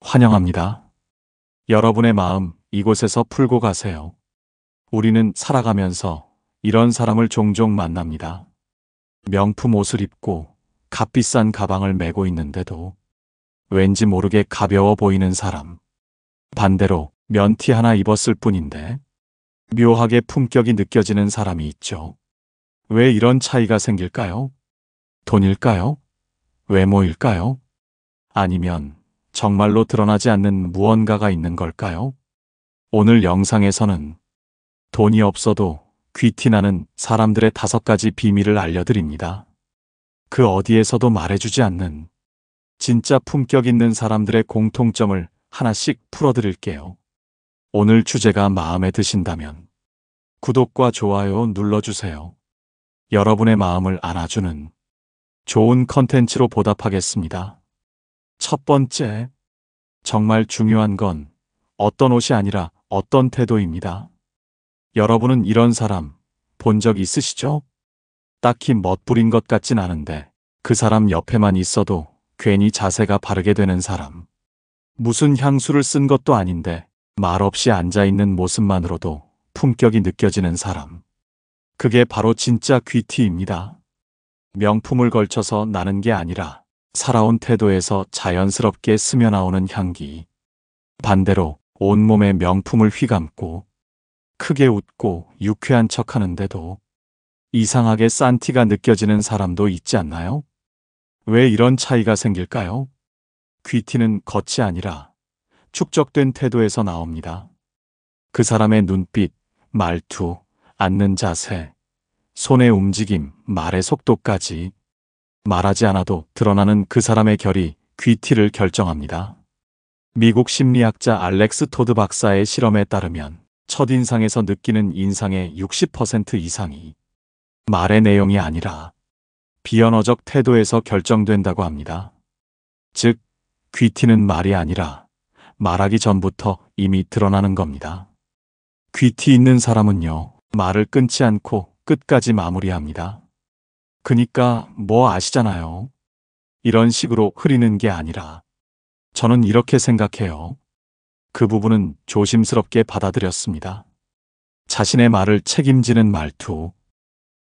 환영합니다. 여러분의 마음 이곳에서 풀고 가세요. 우리는 살아가면서 이런 사람을 종종 만납니다. 명품 옷을 입고 값비싼 가방을 메고 있는데도 왠지 모르게 가벼워 보이는 사람. 반대로 면티 하나 입었을 뿐인데 묘하게 품격이 느껴지는 사람이 있죠. 왜 이런 차이가 생길까요? 돈일까요? 외모일까요? 아니면 정말로 드러나지 않는 무언가가 있는 걸까요? 오늘 영상에서는 돈이 없어도 귀티나는 사람들의 5가지 비밀을 알려드립니다. 그 어디에서도 말해주지 않는 진짜 품격 있는 사람들의 공통점을 하나씩 풀어드릴게요. 오늘 주제가 마음에 드신다면 구독과 좋아요 눌러주세요. 여러분의 마음을 안아주는 좋은 컨텐츠로 보답하겠습니다. 첫 번째, 정말 중요한 건 어떤 옷이 아니라 어떤 태도입니다. 여러분은 이런 사람 본 적 있으시죠? 딱히 멋부린 것 같진 않은데 그 사람 옆에만 있어도 괜히 자세가 바르게 되는 사람. 무슨 향수를 쓴 것도 아닌데 말없이 앉아있는 모습만으로도 품격이 느껴지는 사람. 그게 바로 진짜 귀티입니다. 명품을 걸쳐서 나는 게 아니라 살아온 태도에서 자연스럽게 스며나오는 향기. 반대로 온몸에 명품을 휘감고 크게 웃고 유쾌한 척하는데도 이상하게 싼 티가 느껴지는 사람도 있지 않나요? 왜 이런 차이가 생길까요? 귀티는 겉이 아니라 축적된 태도에서 나옵니다. 그 사람의 눈빛, 말투, 앉는 자세, 손의 움직임, 말의 속도까지 말하지 않아도 드러나는 그 사람의 결이 귀티를 결정합니다. 미국 심리학자 알렉스 토드 박사의 실험에 따르면 첫인상에서 느끼는 인상의 60% 이상이 말의 내용이 아니라 비언어적 태도에서 결정된다고 합니다. 즉, 귀티는 말이 아니라 말하기 전부터 이미 드러나는 겁니다. 귀티 있는 사람은요, 말을 끊지 않고 끝까지 마무리합니다. 그니까 뭐 아시잖아요. 이런 식으로 흐리는 게 아니라 저는 이렇게 생각해요. 그 부분은 조심스럽게 받아들였습니다. 자신의 말을 책임지는 말투.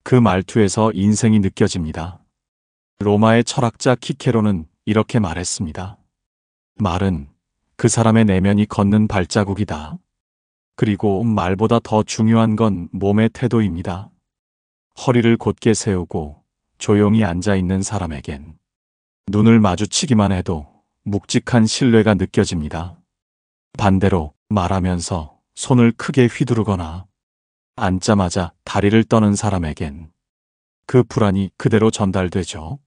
그 말투에서 인생이 느껴집니다. 로마의 철학자 키케로는 이렇게 말했습니다. 말은 그 사람의 내면이 걷는 발자국이다. 그리고 말보다 더 중요한 건 몸의 태도입니다. 허리를 곧게 세우고 조용히 앉아있는 사람에겐 눈을 마주치기만 해도 묵직한 신뢰가 느껴집니다. 반대로 말하면서 손을 크게 휘두르거나 앉자마자 다리를 떠는 사람에겐 그 불안이 그대로 전달되죠.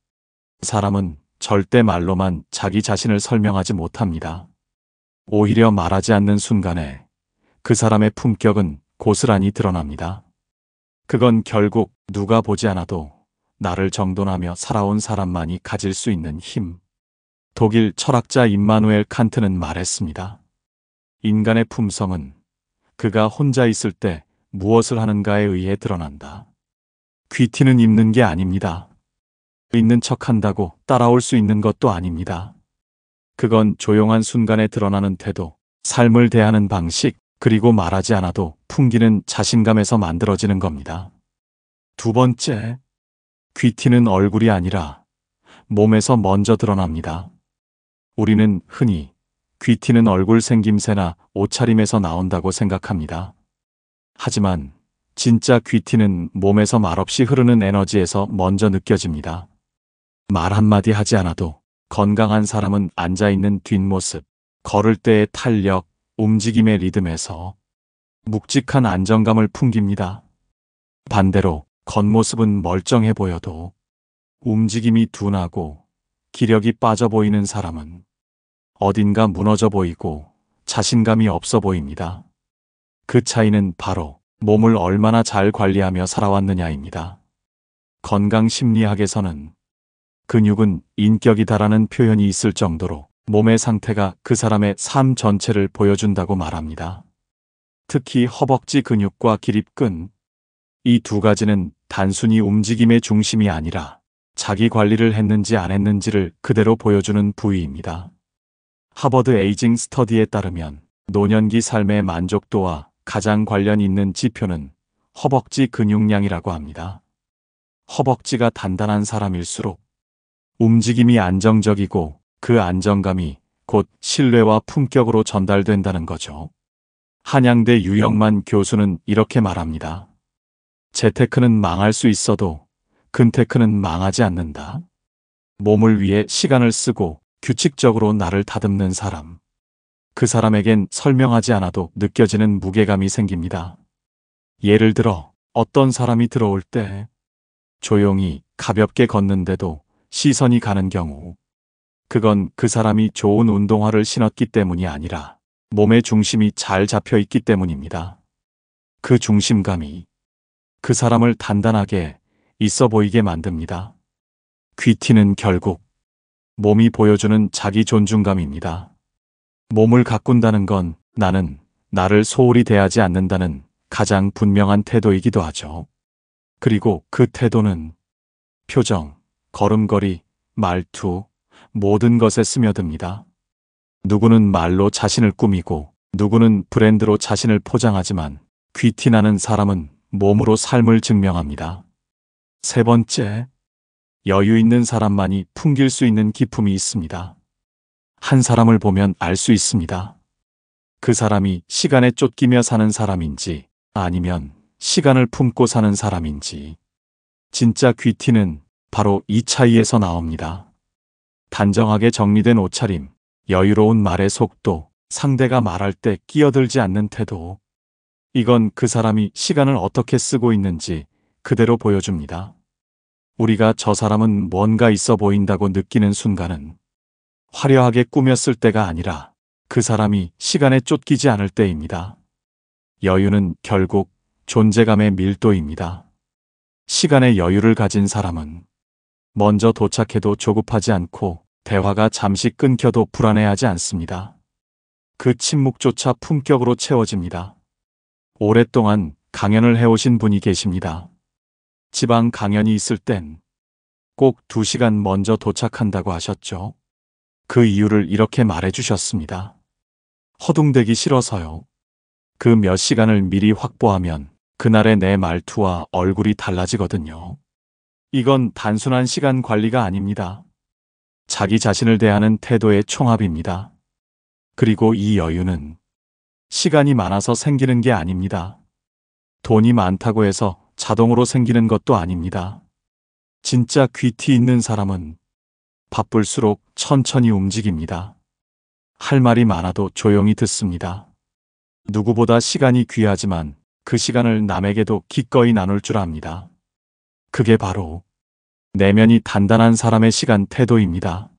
사람은 절대 말로만 자기 자신을 설명하지 못합니다. 오히려 말하지 않는 순간에 그 사람의 품격은 고스란히 드러납니다. 그건 결국 누가 보지 않아도 나를 정돈하며 살아온 사람만이 가질 수 있는 힘. 독일 철학자 임마누엘 칸트는 말했습니다. 인간의 품성은 그가 혼자 있을 때 무엇을 하는가에 의해 드러난다. 귀티는 입는 게 아닙니다. 있는 척한다고 따라올 수 있는 것도 아닙니다. 그건 조용한 순간에 드러나는 태도, 삶을 대하는 방식, 그리고 말하지 않아도 풍기는 자신감에서 만들어지는 겁니다. 두 번째, 귀티는 얼굴이 아니라 몸에서 먼저 드러납니다. 우리는 흔히 귀티는 얼굴 생김새나 옷차림에서 나온다고 생각합니다. 하지만 진짜 귀티는 몸에서 말없이 흐르는 에너지에서 먼저 느껴집니다. 말 한마디 하지 않아도 건강한 사람은 앉아있는 뒷모습, 걸을 때의 탄력, 움직임의 리듬에서 묵직한 안정감을 풍깁니다. 반대로 겉모습은 멀쩡해 보여도 움직임이 둔하고 기력이 빠져 보이는 사람은 어딘가 무너져 보이고 자신감이 없어 보입니다. 그 차이는 바로 몸을 얼마나 잘 관리하며 살아왔느냐입니다. 건강심리학에서는 근육은 인격이다라는 표현이 있을 정도로 몸의 상태가 그 사람의 삶 전체를 보여준다고 말합니다. 특히 허벅지 근육과 기립근, 이 2가지는 단순히 움직임의 중심이 아니라 자기 관리를 했는지 안 했는지를 그대로 보여주는 부위입니다. 하버드 에이징 스터디에 따르면 노년기 삶의 만족도와 가장 관련 있는 지표는 허벅지 근육량이라고 합니다. 허벅지가 단단한 사람일수록 움직임이 안정적이고 그 안정감이 곧 신뢰와 품격으로 전달된다는 거죠. 한양대 유영만 교수는 이렇게 말합니다. 재테크는 망할 수 있어도 근테크는 망하지 않는다. 몸을 위해 시간을 쓰고 규칙적으로 나를 다듬는 사람. 그 사람에겐 설명하지 않아도 느껴지는 무게감이 생깁니다. 예를 들어 어떤 사람이 들어올 때 조용히 가볍게 걷는데도 시선이 가는 경우, 그건 그 사람이 좋은 운동화를 신었기 때문이 아니라 몸의 중심이 잘 잡혀 있기 때문입니다. 그 중심감이 그 사람을 단단하게 있어 보이게 만듭니다. 귀티는 결국 몸이 보여주는 자기 존중감입니다. 몸을 가꾼다는 건 나는 나를 소홀히 대하지 않는다는 가장 분명한 태도이기도 하죠. 그리고 그 태도는 표정, 걸음걸이, 말투, 모든 것에 스며듭니다. 누구는 말로 자신을 꾸미고 누구는 브랜드로 자신을 포장하지만 귀티나는 사람은 몸으로 삶을 증명합니다. 세 번째, 여유 있는 사람만이 풍길 수 있는 기품이 있습니다. 한 사람을 보면 알 수 있습니다. 그 사람이 시간에 쫓기며 사는 사람인지 아니면 시간을 품고 사는 사람인지. 진짜 귀티는 바로 이 차이에서 나옵니다. 단정하게 정리된 옷차림, 여유로운 말의 속도, 상대가 말할 때 끼어들지 않는 태도. 이건 그 사람이 시간을 어떻게 쓰고 있는지 그대로 보여줍니다. 우리가 저 사람은 뭔가 있어 보인다고 느끼는 순간은 화려하게 꾸몄을 때가 아니라 그 사람이 시간에 쫓기지 않을 때입니다. 여유는 결국 존재감의 밀도입니다. 시간의 여유를 가진 사람은 먼저 도착해도 조급하지 않고 대화가 잠시 끊겨도 불안해하지 않습니다. 그 침묵조차 품격으로 채워집니다. 오랫동안 강연을 해오신 분이 계십니다. 지방 강연이 있을 땐 꼭 2시간 먼저 도착한다고 하셨죠. 그 이유를 이렇게 말해 주셨습니다. 허둥대기 싫어서요. 그 몇 시간을 미리 확보하면 그날의 내 말투와 얼굴이 달라지거든요. 이건 단순한 시간 관리가 아닙니다. 자기 자신을 대하는 태도의 총합입니다. 그리고 이 여유는 시간이 많아서 생기는 게 아닙니다. 돈이 많다고 해서 자동으로 생기는 것도 아닙니다. 진짜 귀티 있는 사람은 바쁠수록 천천히 움직입니다. 할 말이 많아도 조용히 듣습니다. 누구보다 시간이 귀하지만 그 시간을 남에게도 기꺼이 나눌 줄 압니다. 그게 바로 내면이 단단한 사람의 시간 태도입니다.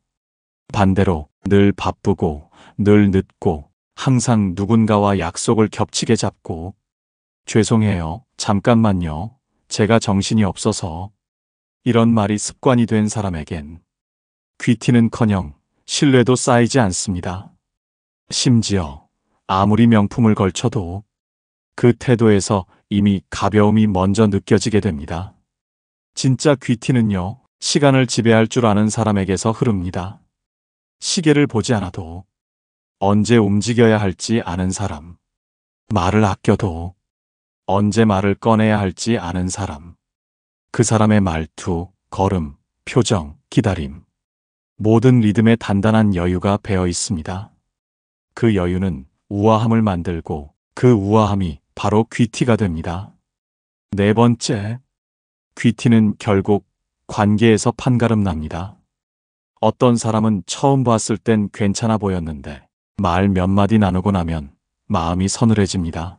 반대로 늘 바쁘고 늘 늦고 항상 누군가와 약속을 겹치게 잡고 죄송해요, 잠깐만요, 제가 정신이 없어서 이런 말이 습관이 된 사람에겐 귀티는커녕 신뢰도 쌓이지 않습니다. 심지어 아무리 명품을 걸쳐도 그 태도에서 이미 가벼움이 먼저 느껴지게 됩니다. 진짜 귀티는요, 시간을 지배할 줄 아는 사람에게서 흐릅니다. 시계를 보지 않아도 언제 움직여야 할지 아는 사람. 말을 아껴도 언제 말을 꺼내야 할지 아는 사람. 그 사람의 말투, 걸음, 표정, 기다림. 모든 리듬에 단단한 여유가 배어 있습니다. 그 여유는 우아함을 만들고 그 우아함이 바로 귀티가 됩니다. 네 번째, 귀티는 결국 관계에서 판가름 납니다. 어떤 사람은 처음 봤을 땐 괜찮아 보였는데 말 몇 마디 나누고 나면 마음이 서늘해집니다.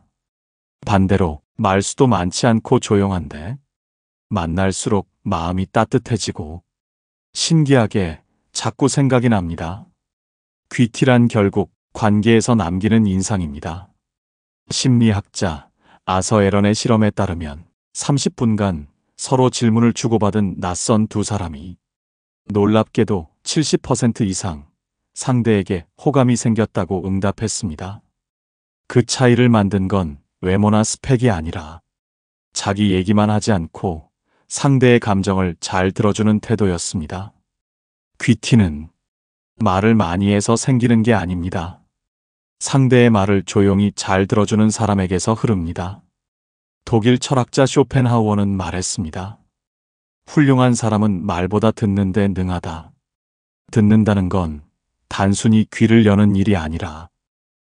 반대로 말수도 많지 않고 조용한데 만날수록 마음이 따뜻해지고 신기하게 자꾸 생각이 납니다. 귀티란 결국 관계에서 남기는 인상입니다. 심리학자 아서 에런의 실험에 따르면 30분간 서로 질문을 주고받은 낯선 두 사람이 놀랍게도 70% 이상 상대에게 호감이 생겼다고 응답했습니다. 그 차이를 만든 건 외모나 스펙이 아니라 자기 얘기만 하지 않고 상대의 감정을 잘 들어주는 태도였습니다. 귀티는 말을 많이 해서 생기는 게 아닙니다. 상대의 말을 조용히 잘 들어주는 사람에게서 흐릅니다. 독일 철학자 쇼펜하우어는 말했습니다. 훌륭한 사람은 말보다 듣는 데 능하다. 듣는다는 건 단순히 귀를 여는 일이 아니라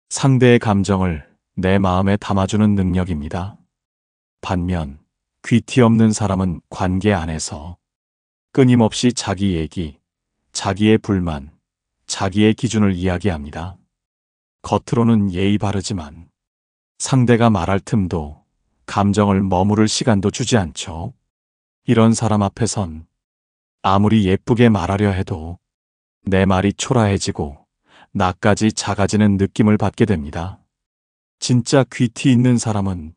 상대의 감정을 내 마음에 담아주는 능력입니다. 반면 귀티 없는 사람은 관계 안에서 끊임없이 자기 얘기, 자기의 불만, 자기의 기준을 이야기합니다. 겉으로는 예의 바르지만 상대가 말할 틈도 감정을 머무를 시간도 주지 않죠. 이런 사람 앞에선 아무리 예쁘게 말하려 해도 내 말이 초라해지고 나까지 작아지는 느낌을 받게 됩니다. 진짜 귀티 있는 사람은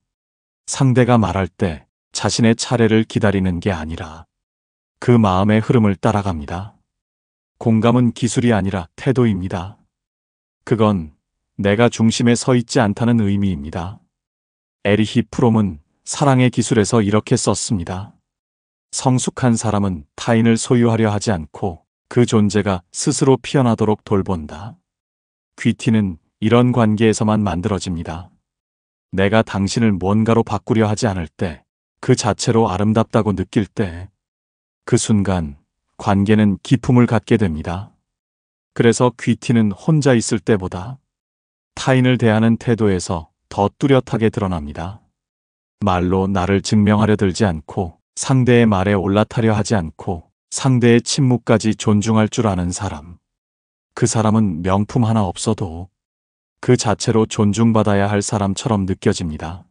상대가 말할 때 자신의 차례를 기다리는 게 아니라 그 마음의 흐름을 따라갑니다. 공감은 기술이 아니라 태도입니다. 그건 내가 중심에 서 있지 않다는 의미입니다. 에리히 프롬은 사랑의 기술에서 이렇게 썼습니다. 성숙한 사람은 타인을 소유하려 하지 않고 그 존재가 스스로 피어나도록 돌본다. 귀티는 이런 관계에서만 만들어집니다. 내가 당신을 뭔가로 바꾸려 하지 않을 때, 그 자체로 아름답다고 느낄 때, 그 순간 관계는 기품을 갖게 됩니다. 그래서 귀티는 혼자 있을 때보다 타인을 대하는 태도에서 더 뚜렷하게 드러납니다. 말로 나를 증명하려 들지 않고 상대의 말에 올라타려 하지 않고 상대의 침묵까지 존중할 줄 아는 사람. 그 사람은 명품 하나 없어도 그 자체로 존중받아야 할 사람처럼 느껴집니다.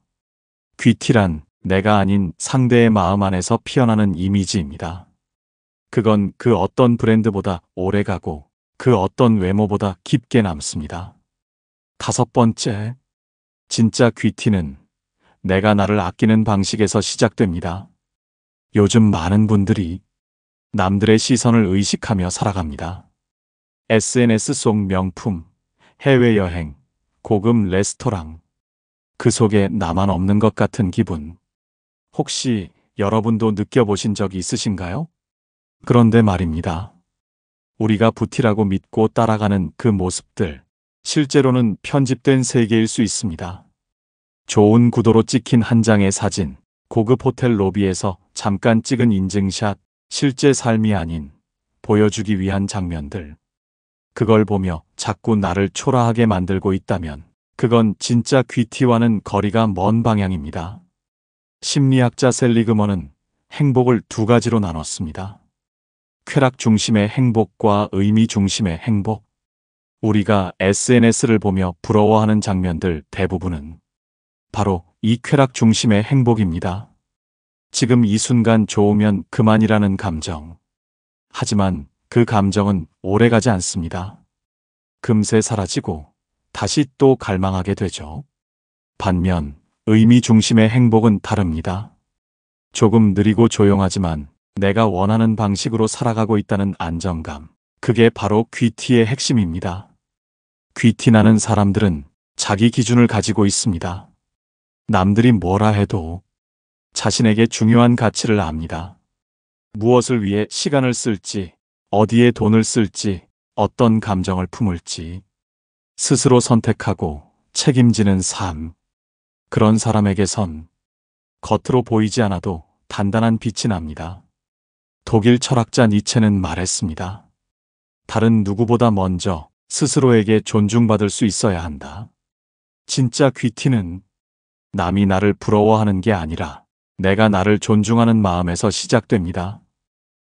귀티란 내가 아닌 상대의 마음 안에서 피어나는 이미지입니다. 그건 그 어떤 브랜드보다 오래가고 그 어떤 외모보다 깊게 남습니다. 5번째, 진짜 귀티는 내가 나를 아끼는 방식에서 시작됩니다. 요즘 많은 분들이 남들의 시선을 의식하며 살아갑니다. SNS 속 명품, 해외여행, 고급 레스토랑. 그 속에 나만 없는 것 같은 기분. 혹시 여러분도 느껴보신 적이 있으신가요? 그런데 말입니다. 우리가 부티라고 믿고 따라가는 그 모습들, 실제로는 편집된 세계일 수 있습니다. 좋은 구도로 찍힌 한 장의 사진, 고급 호텔 로비에서 잠깐 찍은 인증샷, 실제 삶이 아닌 보여주기 위한 장면들. 그걸 보며 자꾸 나를 초라하게 만들고 있다면 그건 진짜 귀티와는 거리가 먼 방향입니다. 심리학자 셀리그먼은 행복을 2가지로 나눴습니다. 쾌락 중심의 행복과 의미 중심의 행복. 우리가 SNS를 보며 부러워하는 장면들 대부분은 바로 이 쾌락 중심의 행복입니다. 지금 이 순간 좋으면 그만이라는 감정. 하지만 그 감정은 오래가지 않습니다. 금세 사라지고 다시 또 갈망하게 되죠. 반면 의미 중심의 행복은 다릅니다. 조금 느리고 조용하지만 내가 원하는 방식으로 살아가고 있다는 안정감. 그게 바로 귀티의 핵심입니다. 귀티 나는 사람들은 자기 기준을 가지고 있습니다. 남들이 뭐라 해도 자신에게 중요한 가치를 압니다. 무엇을 위해 시간을 쓸지, 어디에 돈을 쓸지, 어떤 감정을 품을지 스스로 선택하고 책임지는 삶. 그런 사람에게선 겉으로 보이지 않아도 단단한 빛이 납니다. 독일 철학자 니체는 말했습니다. 다른 누구보다 먼저 스스로에게 존중받을 수 있어야 한다. 진짜 귀티는 남이 나를 부러워하는 게 아니라 내가 나를 존중하는 마음에서 시작됩니다.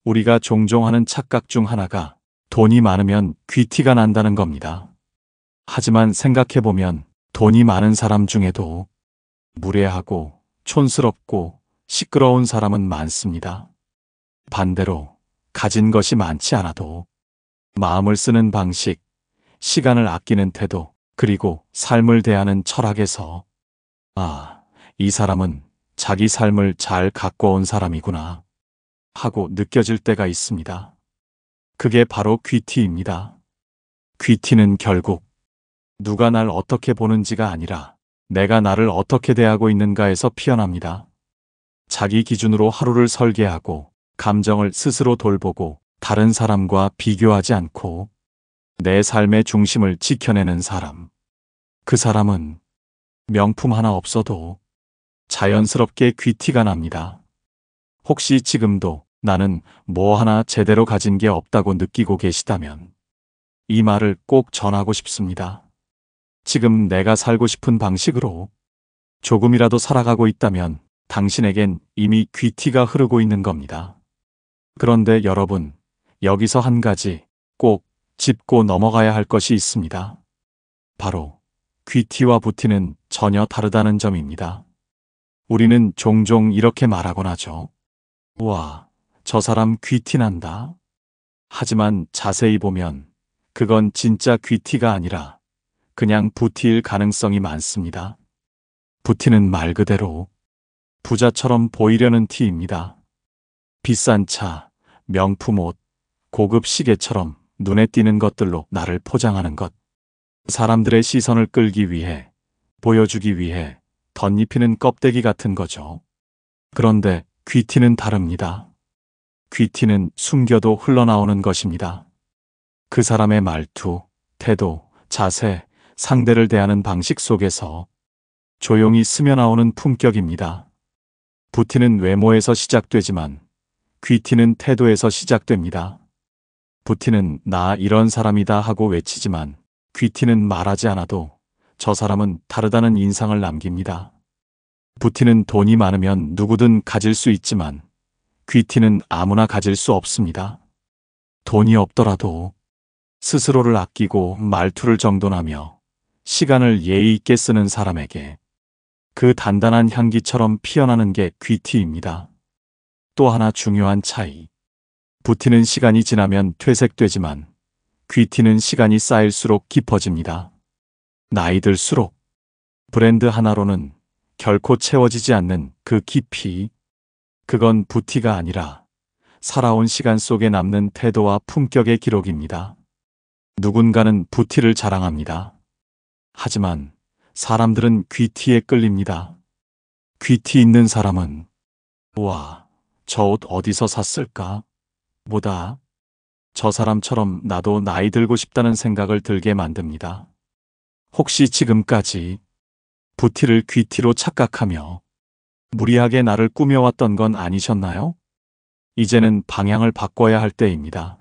우리가 종종 하는 착각 중 하나가 돈이 많으면 귀티가 난다는 겁니다. 하지만 생각해보면 돈이 많은 사람 중에도 무례하고 촌스럽고 시끄러운 사람은 많습니다. 반대로 가진 것이 많지 않아도 마음을 쓰는 방식, 시간을 아끼는 태도, 그리고 삶을 대하는 철학에서 이 사람은 자기 삶을 잘 가꿔온 사람이구나 하고 느껴질 때가 있습니다. 그게 바로 귀티입니다. 귀티는 결국 누가 날 어떻게 보는지가 아니라 내가 나를 어떻게 대하고 있는가에서 피어납니다. 자기 기준으로 하루를 설계하고 감정을 스스로 돌보고 다른 사람과 비교하지 않고 내 삶의 중심을 지켜내는 사람. 그 사람은 명품 하나 없어도 자연스럽게 귀티가 납니다. 혹시 지금도 나는 뭐 하나 제대로 가진 게 없다고 느끼고 계시다면 이 말을 꼭 전하고 싶습니다. 지금 내가 살고 싶은 방식으로 조금이라도 살아가고 있다면 당신에겐 이미 귀티가 흐르고 있는 겁니다. 그런데 여러분, 여기서 한 가지 꼭 짚고 넘어가야 할 것이 있습니다. 바로 귀티와 부티는 전혀 다르다는 점입니다. 우리는 종종 이렇게 말하곤 하죠. 와, 저 사람 귀티 난다. 하지만 자세히 보면 그건 진짜 귀티가 아니라 그냥 부티일 가능성이 많습니다. 부티는 말 그대로 부자처럼 보이려는 티입니다. 비싼 차, 명품 옷, 고급 시계처럼 눈에 띄는 것들로 나를 포장하는 것. 사람들의 시선을 끌기 위해, 보여주기 위해 덧입히는 껍데기 같은 거죠. 그런데 귀티는 다릅니다. 귀티는 숨겨도 흘러나오는 것입니다. 그 사람의 말투, 태도, 자세, 상대를 대하는 방식 속에서 조용히 스며나오는 품격입니다. 부티는 외모에서 시작되지만 귀티는 태도에서 시작됩니다. 부티는 나 이런 사람이다 하고 외치지만 귀티는 말하지 않아도 저 사람은 다르다는 인상을 남깁니다. 부티는 돈이 많으면 누구든 가질 수 있지만 귀티는 아무나 가질 수 없습니다. 돈이 없더라도 스스로를 아끼고 말투를 정돈하며 시간을 예의 있게 쓰는 사람에게 그 단단한 향기처럼 피어나는 게 귀티입니다. 또 하나 중요한 차이. 부티는 시간이 지나면 퇴색되지만 귀티는 시간이 쌓일수록 깊어집니다. 나이 들수록 브랜드 하나로는 결코 채워지지 않는 그 깊이. 그건 부티가 아니라 살아온 시간 속에 남는 태도와 품격의 기록입니다. 누군가는 부티를 자랑합니다. 하지만 사람들은 귀티에 끌립니다. 귀티 있는 사람은 와, 저 옷 어디서 샀을까? 보다 저 사람처럼 나도 나이 들고 싶다는 생각을 들게 만듭니다. 혹시 지금까지 부티를 귀티로 착각하며 무리하게 나를 꾸며왔던 건 아니셨나요? 이제는 방향을 바꿔야 할 때입니다.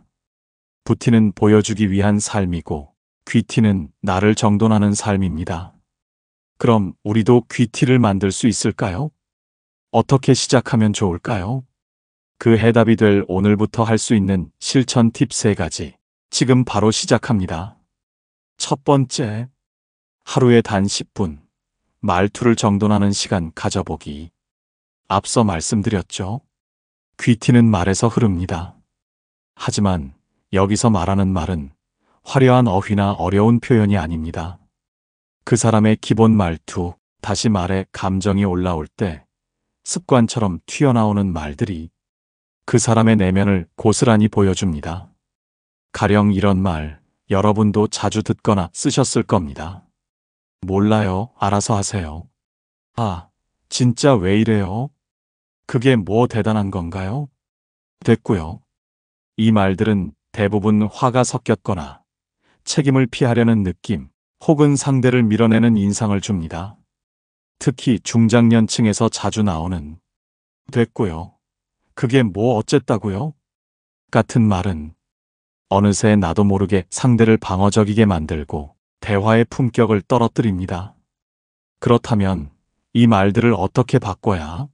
부티는 보여주기 위한 삶이고 귀티는 나를 정돈하는 삶입니다. 그럼 우리도 귀티를 만들 수 있을까요? 어떻게 시작하면 좋을까요? 그 해답이 될 오늘부터 할 수 있는 실천 팁 3가지. 지금 바로 시작합니다. 첫 번째, 하루에 단 10분, 말투를 정돈하는 시간 가져보기. 앞서 말씀드렸죠? 귀티는 말에서 흐릅니다. 하지만 여기서 말하는 말은 화려한 어휘나 어려운 표현이 아닙니다. 그 사람의 기본 말투, 다시 말해 감정이 올라올 때 습관처럼 튀어나오는 말들이 그 사람의 내면을 고스란히 보여줍니다. 가령 이런 말, 여러분도 자주 듣거나 쓰셨을 겁니다. 몰라요, 알아서 하세요. 아, 진짜 왜 이래요? 그게 뭐 대단한 건가요? 됐고요. 이 말들은 대부분 화가 섞였거나 책임을 피하려는 느낌, 혹은 상대를 밀어내는 인상을 줍니다. 특히 중장년층에서 자주 나오는 됐고요. 그게 뭐 어쨌다고요? 같은 말은 어느새 나도 모르게 상대를 방어적이게 만들고 대화의 품격을 떨어뜨립니다. 그렇다면 이 말들을 어떻게 바꿔야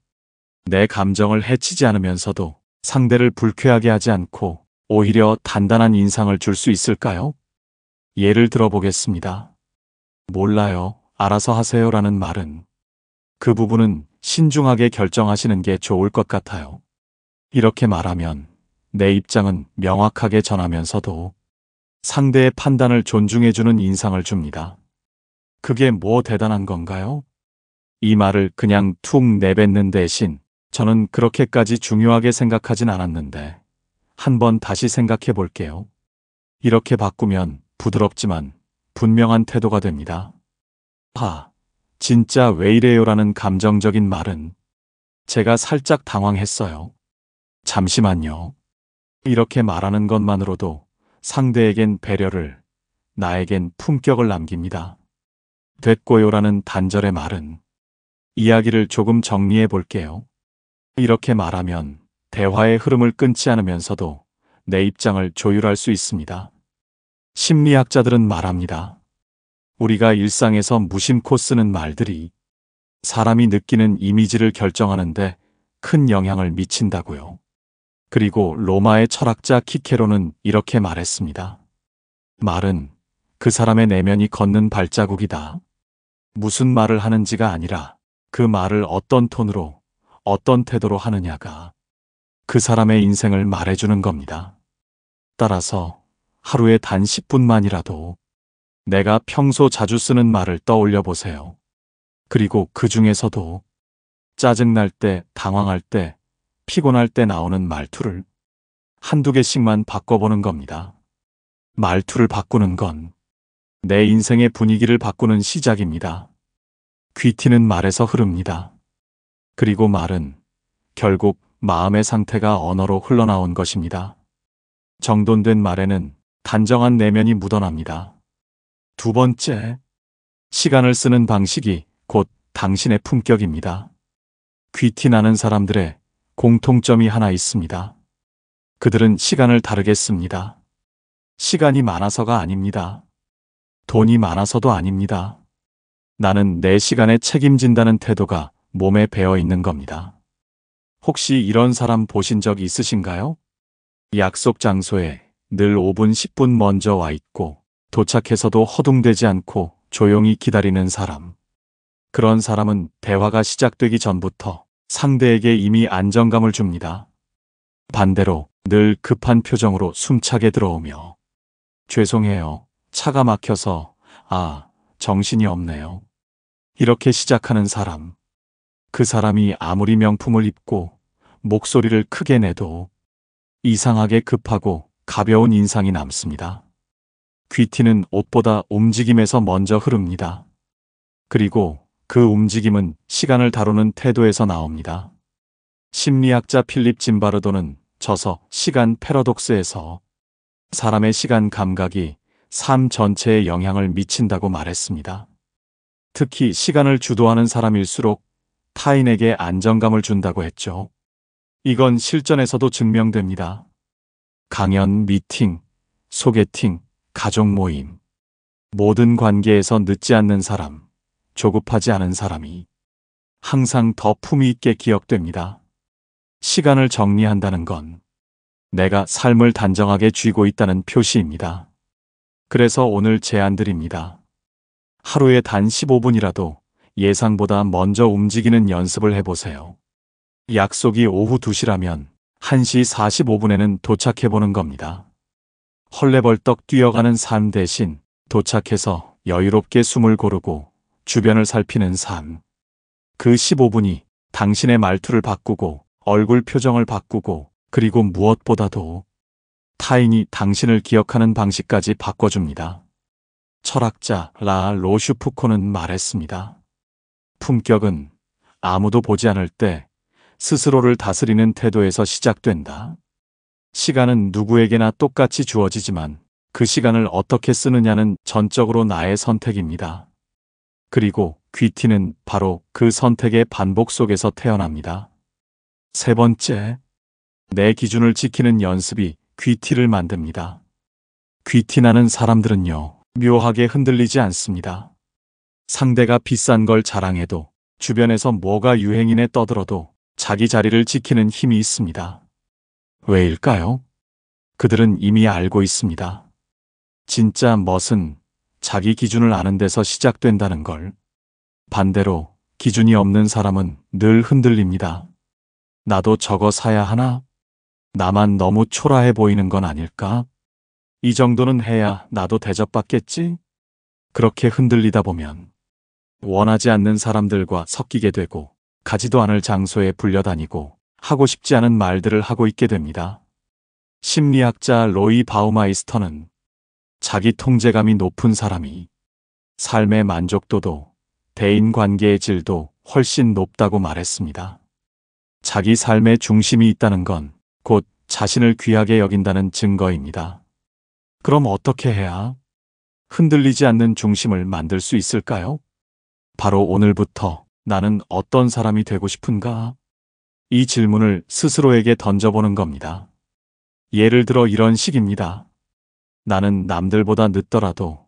내 감정을 해치지 않으면서도 상대를 불쾌하게 하지 않고 오히려 단단한 인상을 줄 수 있을까요? 예를 들어보겠습니다. 몰라요, 알아서 하세요라는 말은 그 부분은 신중하게 결정하시는 게 좋을 것 같아요. 이렇게 말하면 내 입장은 명확하게 전하면서도 상대의 판단을 존중해주는 인상을 줍니다. 그게 뭐 대단한 건가요? 이 말을 그냥 툭 내뱉는 대신 저는 그렇게까지 중요하게 생각하진 않았는데 한번 다시 생각해 볼게요. 이렇게 바꾸면 부드럽지만 분명한 태도가 됩니다. 아, 진짜 왜 이래요라는 감정적인 말은 제가 살짝 당황했어요. 잠시만요. 이렇게 말하는 것만으로도 상대에겐 배려를, 나에겐 품격을 남깁니다. 됐고요라는 단절의 말은 이야기를 조금 정리해 볼게요. 이렇게 말하면 대화의 흐름을 끊지 않으면서도 내 입장을 조율할 수 있습니다. 심리학자들은 말합니다. 우리가 일상에서 무심코 쓰는 말들이 사람이 느끼는 이미지를 결정하는데 큰 영향을 미친다고요. 그리고 로마의 철학자 키케로는 이렇게 말했습니다. 말은 그 사람의 내면이 걷는 발자국이다. 무슨 말을 하는지가 아니라 그 말을 어떤 톤으로, 어떤 태도로 하느냐가 그 사람의 인생을 말해주는 겁니다. 따라서 하루에 단 10분만이라도 내가 평소 자주 쓰는 말을 떠올려 보세요. 그리고 그 중에서도 짜증날 때, 당황할 때, 피곤할 때 나오는 말투를 한두 개씩만 바꿔보는 겁니다. 말투를 바꾸는 건 내 인생의 분위기를 바꾸는 시작입니다. 귀티는 말에서 흐릅니다. 그리고 말은 결국 마음의 상태가 언어로 흘러나온 것입니다. 정돈된 말에는 단정한 내면이 묻어납니다. 두 번째, 시간을 쓰는 방식이 곧 당신의 품격입니다. 귀티 나는 사람들의 공통점이 하나 있습니다. 그들은 시간을 다르게 씁니다. 시간이 많아서가 아닙니다. 돈이 많아서도 아닙니다. 나는 내 시간에 책임진다는 태도가 몸에 배어 있는 겁니다. 혹시 이런 사람 보신 적 있으신가요? 약속 장소에 늘 5분, 10분 먼저 와 있고 도착해서도 허둥대지 않고 조용히 기다리는 사람. 그런 사람은 대화가 시작되기 전부터 상대에게 이미 안정감을 줍니다. 반대로 늘 급한 표정으로 숨차게 들어오며 죄송해요. 차가 막혀서 정신이 없네요. 이렇게 시작하는 사람. 그 사람이 아무리 명품을 입고 목소리를 크게 내도 이상하게 급하고 가벼운 인상이 남습니다. 귀티는 옷보다 움직임에서 먼저 흐릅니다. 그리고 그 움직임은 시간을 다루는 태도에서 나옵니다. 심리학자 필립 짐바르도는 저서 시간 패러독스에서 사람의 시간 감각이 삶 전체에 영향을 미친다고 말했습니다. 특히 시간을 주도하는 사람일수록 타인에게 안정감을 준다고 했죠. 이건 실전에서도 증명됩니다. 강연, 미팅, 소개팅, 가족 모임. 모든 관계에서 늦지 않는 사람, 조급하지 않은 사람이 항상 더 품위 있게 기억됩니다. 시간을 정리한다는 건 내가 삶을 단정하게 쥐고 있다는 표시입니다. 그래서 오늘 제안드립니다. 하루에 단 15분이라도 예상보다 먼저 움직이는 연습을 해보세요. 약속이 오후 2시라면 1시 45분에는 도착해보는 겁니다. 헐레벌떡 뛰어가는 삶 대신 도착해서 여유롭게 숨을 고르고 주변을 살피는 삶. 그 15분이 당신의 말투를 바꾸고 얼굴 표정을 바꾸고 그리고 무엇보다도 타인이 당신을 기억하는 방식까지 바꿔줍니다. 철학자 라 로슈푸코는 말했습니다. 품격은 아무도 보지 않을 때 스스로를 다스리는 태도에서 시작된다. 시간은 누구에게나 똑같이 주어지지만 그 시간을 어떻게 쓰느냐는 전적으로 나의 선택입니다. 그리고 귀티는 바로 그 선택의 반복 속에서 태어납니다. 세 번째, 내 기준을 지키는 연습이 귀티를 만듭니다. 귀티 나는 사람들은요, 묘하게 흔들리지 않습니다. 상대가 비싼 걸 자랑해도 주변에서 뭐가 유행이네 떠들어도 자기 자리를 지키는 힘이 있습니다. 왜일까요? 그들은 이미 알고 있습니다. 진짜 멋은 자기 기준을 아는 데서 시작된다는 걸. 반대로 기준이 없는 사람은 늘 흔들립니다. 나도 저거 사야 하나? 나만 너무 초라해 보이는 건 아닐까? 이 정도는 해야 나도 대접받겠지? 그렇게 흔들리다 보면 원하지 않는 사람들과 섞이게 되고 가지도 않을 장소에 불려다니고 하고 싶지 않은 말들을 하고 있게 됩니다. 심리학자 로이 바우마이스터는 자기 통제감이 높은 사람이 삶의 만족도도 대인관계의 질도 훨씬 높다고 말했습니다. 자기 삶의 중심이 있다는 건 곧 자신을 귀하게 여긴다는 증거입니다. 그럼 어떻게 해야? 흔들리지 않는 중심을 만들 수 있을까요? 바로 오늘부터 나는 어떤 사람이 되고 싶은가? 이 질문을 스스로에게 던져보는 겁니다. 예를 들어 이런 식입니다. 나는 남들보다 늦더라도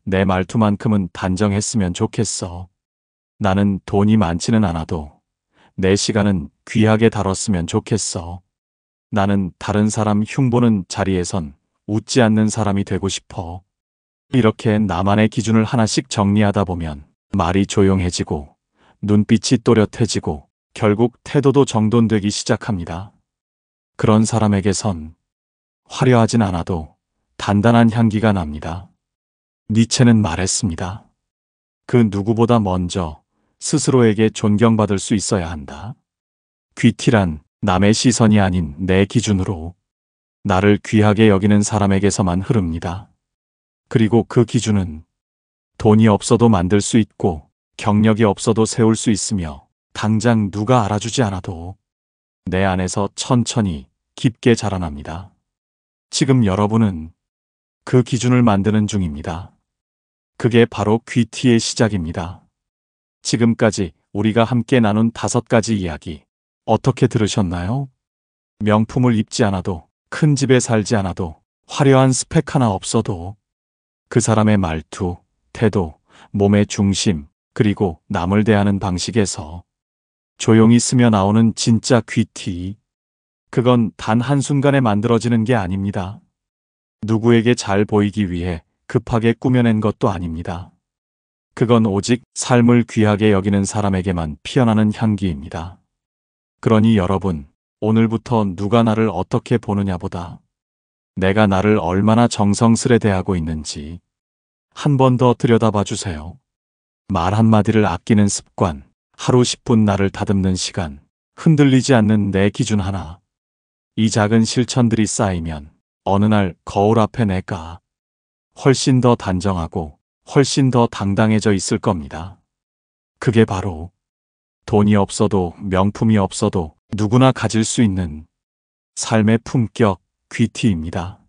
내 말투만큼은 단정했으면 좋겠어. 나는 돈이 많지는 않아도 내 시간은 귀하게 다뤘으면 좋겠어. 나는 다른 사람 흉보는 자리에선 웃지 않는 사람이 되고 싶어. 이렇게 나만의 기준을 하나씩 정리하다 보면 말이 조용해지고 눈빛이 또렷해지고 결국 태도도 정돈되기 시작합니다. 그런 사람에게선 화려하진 않아도 단단한 향기가 납니다. 니체는 말했습니다. 그 누구보다 먼저 스스로에게 존경받을 수 있어야 한다. 귀티란 남의 시선이 아닌 내 기준으로 나를 귀하게 여기는 사람에게서만 흐릅니다. 그리고 그 기준은 돈이 없어도 만들 수 있고 경력이 없어도 세울 수 있으며 당장 누가 알아주지 않아도 내 안에서 천천히 깊게 자라납니다. 지금 여러분은 그 기준을 만드는 중입니다. 그게 바로 귀티의 시작입니다. 지금까지 우리가 함께 나눈 5가지 이야기 어떻게 들으셨나요? 명품을 입지 않아도, 큰 집에 살지 않아도, 화려한 스펙 하나 없어도 그 사람의 말투, 태도, 몸의 중심, 그리고 남을 대하는 방식에서 조용히 스며 나오는 진짜 귀티. 그건 단 한순간에 만들어지는 게 아닙니다. 누구에게 잘 보이기 위해 급하게 꾸며낸 것도 아닙니다. 그건 오직 삶을 귀하게 여기는 사람에게만 피어나는 향기입니다. 그러니 여러분, 오늘부터 누가 나를 어떻게 보느냐보다 내가 나를 얼마나 정성스레 대하고 있는지 한 번 더 들여다봐 주세요. 말 한마디를 아끼는 습관, 하루 10분 나를 다듬는 시간, 흔들리지 않는 내 기준 하나. 이 작은 실천들이 쌓이면 어느 날 거울 앞에 내가 훨씬 더 단정하고 훨씬 더 당당해져 있을 겁니다. 그게 바로 돈이 없어도 명품이 없어도 누구나 가질 수 있는 삶의 품격, 귀티입니다.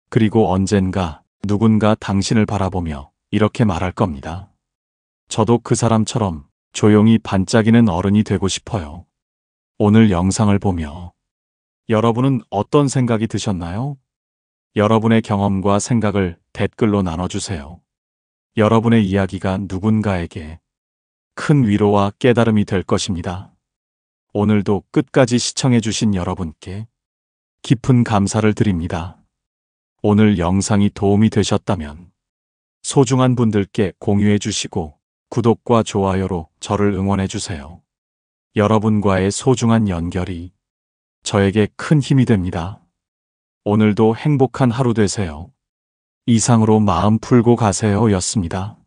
그리고 언젠가 누군가 당신을 바라보며 이렇게 말할 겁니다. 저도 그 사람처럼 조용히 반짝이는 어른이 되고 싶어요. 오늘 영상을 보며 여러분은 어떤 생각이 드셨나요? 여러분의 경험과 생각을 댓글로 나눠주세요. 여러분의 이야기가 누군가에게 큰 위로와 깨달음이 될 것입니다. 오늘도 끝까지 시청해주신 여러분께 깊은 감사를 드립니다. 오늘 영상이 도움이 되셨다면 소중한 분들께 공유해주시고 구독과 좋아요로 저를 응원해주세요. 여러분과의 소중한 연결이 저에게 큰 힘이 됩니다. 오늘도 행복한 하루 되세요. 이상으로 마음 풀고 가세요 였습니다.